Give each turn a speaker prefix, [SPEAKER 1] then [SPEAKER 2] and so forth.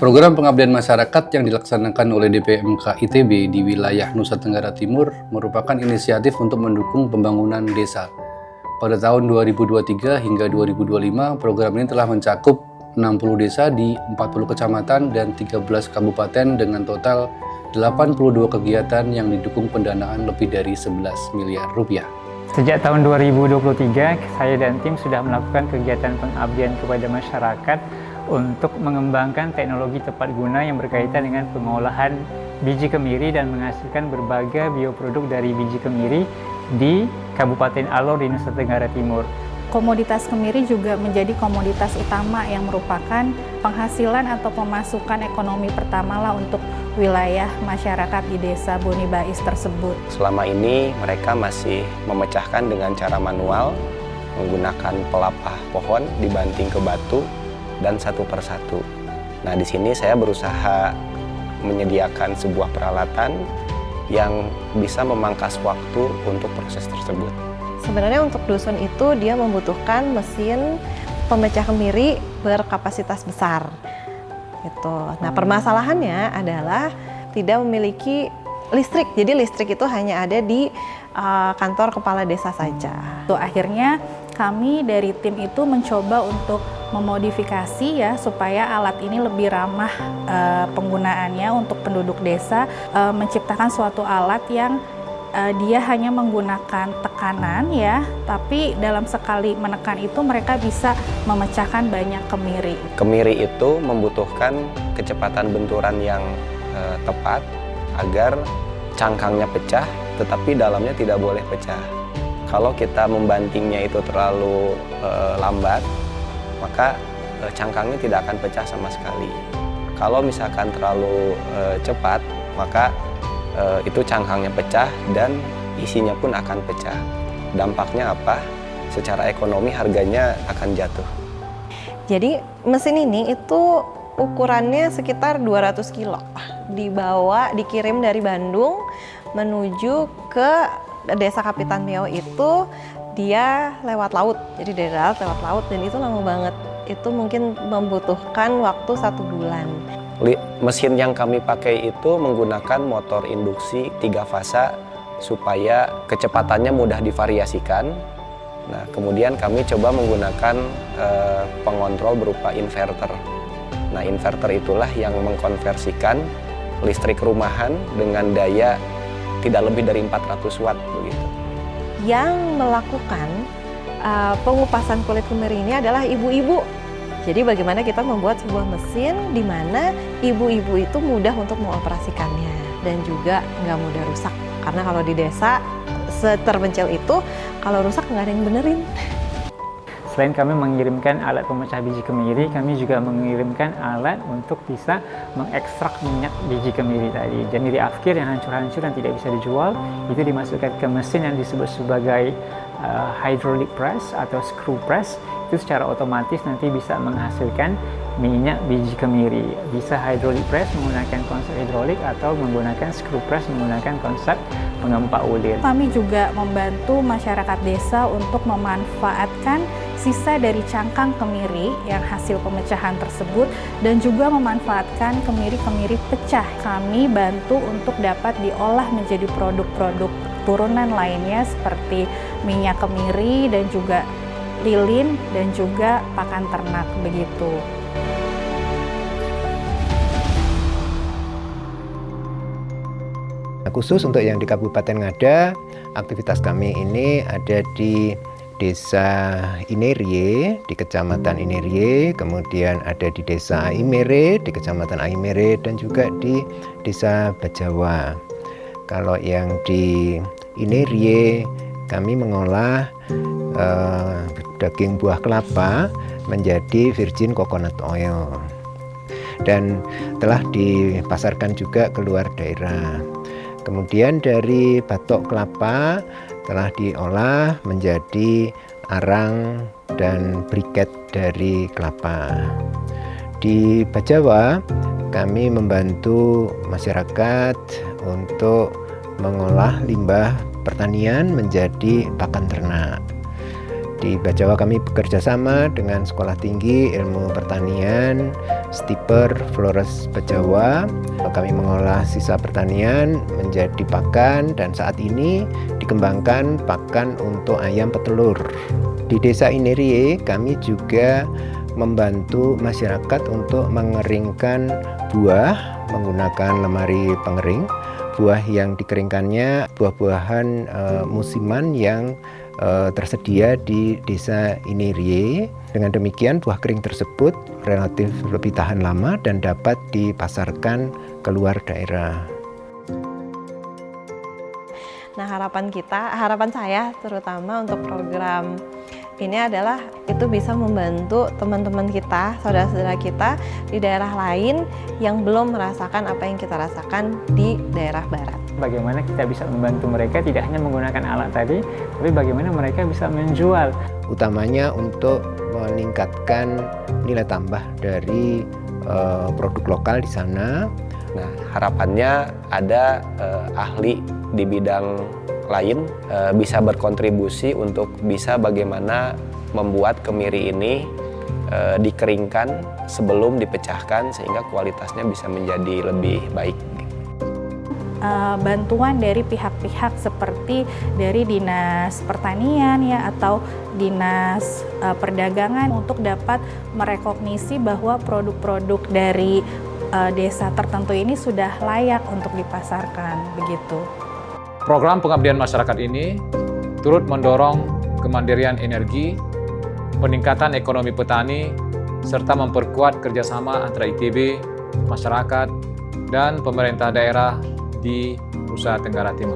[SPEAKER 1] Program pengabdian masyarakat yang dilaksanakan oleh DPMK ITB di wilayah Nusa Tenggara Timur merupakan inisiatif untuk mendukung pembangunan desa. Pada tahun 2023 hingga 2025, program ini telah mencakup 60 desa di 40 kecamatan dan 13 kabupaten dengan total 82 kegiatan yang didukung pendanaan lebih dari 11 miliar rupiah.
[SPEAKER 2] Sejak tahun 2023, saya dan tim sudah melakukan kegiatan pengabdian kepada masyarakat untuk mengembangkan teknologi tepat guna yang berkaitan dengan pengolahan biji kemiri dan menghasilkan berbagai bioproduk dari biji kemiri di Kabupaten Alor di Nusa Tenggara Timur.
[SPEAKER 3] Komoditas kemiri juga menjadi komoditas utama yang merupakan penghasilan atau pemasukan ekonomi pertama lah untuk wilayah masyarakat di desa Boni Bais tersebut.
[SPEAKER 4] Selama ini mereka masih memecahkan dengan cara manual, menggunakan pelapah pohon dibanting ke batu dan satu persatu. Nah, di sini saya berusaha menyediakan sebuah peralatan yang bisa memangkas waktu untuk proses tersebut.
[SPEAKER 5] Sebenarnya untuk dusun itu dia membutuhkan mesin pemecah kemiri berkapasitas besar. Gitu. Nah, permasalahannya adalah tidak memiliki listrik. Jadi listrik itu hanya ada di kantor kepala desa saja.
[SPEAKER 3] Akhirnya kami dari tim itu mencoba untuk memodifikasi ya supaya alat ini lebih ramah penggunaannya untuk penduduk desa, menciptakan suatu alat yang dia hanya menggunakan tekanan ya, tapi dalam sekali menekan itu mereka bisa memecahkan banyak kemiri.
[SPEAKER 4] Kemiri itu membutuhkan kecepatan benturan yang tepat agar cangkangnya pecah, tetapi dalamnya tidak boleh pecah. Kalau kita membantingnya itu terlalu lambat, maka cangkangnya tidak akan pecah sama sekali. Kalau misalkan terlalu cepat, maka itu cangkangnya pecah dan isinya pun akan pecah. Dampaknya apa? Secara ekonomi harganya akan jatuh.
[SPEAKER 5] Jadi mesin ini itu ukurannya sekitar 200 kilo. Dikirim dari Bandung menuju ke Desa Kapitan Meo itu dia lewat laut. Jadi dari darat lewat laut dan itu lama banget. Itu mungkin membutuhkan waktu 1 bulan.
[SPEAKER 4] Mesin yang kami pakai itu menggunakan motor induksi 3 fasa supaya kecepatannya mudah divariasikan. Nah, kemudian kami coba menggunakan pengontrol berupa inverter. Nah, inverter itulah yang mengkonversikan listrik rumahan dengan daya tidak lebih dari 400 watt begitu.
[SPEAKER 5] Yang melakukan pengupasan kulit kemiri ini adalah ibu-ibu. Jadi bagaimana kita membuat sebuah mesin di mana ibu-ibu itu mudah untuk mengoperasikannya dan juga nggak mudah rusak. Karena kalau di desa seterpencil itu kalau rusak nggak ada yang benerin.
[SPEAKER 2] Selain kami mengirimkan alat pemecah biji kemiri, kami juga mengirimkan alat untuk bisa mengekstrak minyak biji kemiri tadi. Jadi di akhir yang hancur-hancur dan tidak bisa dijual, itu dimasukkan ke mesin yang disebut sebagai hydraulic press atau screw press. Itu secara otomatis nanti bisa menghasilkan minyak biji kemiri. Bisa hydraulic press menggunakan konsep hidrolik atau menggunakan screw press menggunakan konsep pengempak ulir.
[SPEAKER 3] Kami juga membantu masyarakat desa untuk memanfaatkan sisa dari cangkang kemiri yang hasil pemecahan tersebut dan juga memanfaatkan kemiri-kemiri pecah. Kami bantu untuk dapat diolah menjadi produk-produk turunan lainnya seperti minyak kemiri dan juga lilin dan juga pakan ternak begitu.
[SPEAKER 6] Khusus untuk yang di Kabupaten Ngada, aktivitas kami ini ada di Desa Inerie, di Kecamatan Inerie, kemudian ada di Desa Aimere, di Kecamatan Aimere, dan juga di Desa Bajawa. Kalau yang di Inerie, kami mengolah daging buah kelapa menjadi virgin coconut oil dan telah dipasarkan juga ke luar daerah. Kemudian dari batok kelapa telah diolah menjadi arang dan briket dari kelapa. Di Bajawa kami membantu masyarakat untuk mengolah limbah pertanian menjadi pakan ternak. Di Bajawa kami bekerja sama dengan Sekolah Tinggi Ilmu Pertanian Stiper Flores Bajawa. Kami mengolah sisa pertanian menjadi pakan dan saat ini dikembangkan pakan untuk ayam petelur. Di Desa Inerie kami juga membantu masyarakat untuk mengeringkan buah menggunakan lemari pengering. Buah yang dikeringkannya buah-buahan musiman yang tersedia di Desa Inerie. Dengan demikian buah kering tersebut relatif lebih tahan lama dan dapat dipasarkan keluar daerah.
[SPEAKER 5] Nah, harapan saya terutama untuk program ini adalah itu bisa membantu teman-teman kita, saudara-saudara kita di daerah lain yang belum merasakan apa yang kita rasakan di daerah barat.
[SPEAKER 2] Bagaimana kita bisa membantu mereka tidak hanya menggunakan alat tadi, tapi bagaimana mereka bisa menjual.
[SPEAKER 6] Utamanya untuk meningkatkan nilai tambah dari produk lokal di sana.
[SPEAKER 4] Nah, harapannya ada ahli di bidang lain bisa berkontribusi untuk bisa bagaimana membuat kemiri ini dikeringkan sebelum dipecahkan sehingga kualitasnya bisa menjadi lebih baik.
[SPEAKER 3] Bantuan dari pihak-pihak seperti dari Dinas Pertanian ya atau Dinas Perdagangan untuk dapat merekognisi bahwa produk-produk dari desa tertentu ini sudah layak untuk dipasarkan begitu.
[SPEAKER 7] Program pengabdian masyarakat ini turut mendorong kemandirian energi, peningkatan ekonomi petani, serta memperkuat kerjasama antara ITB, masyarakat, dan pemerintah daerah di Nusa Tenggara Timur.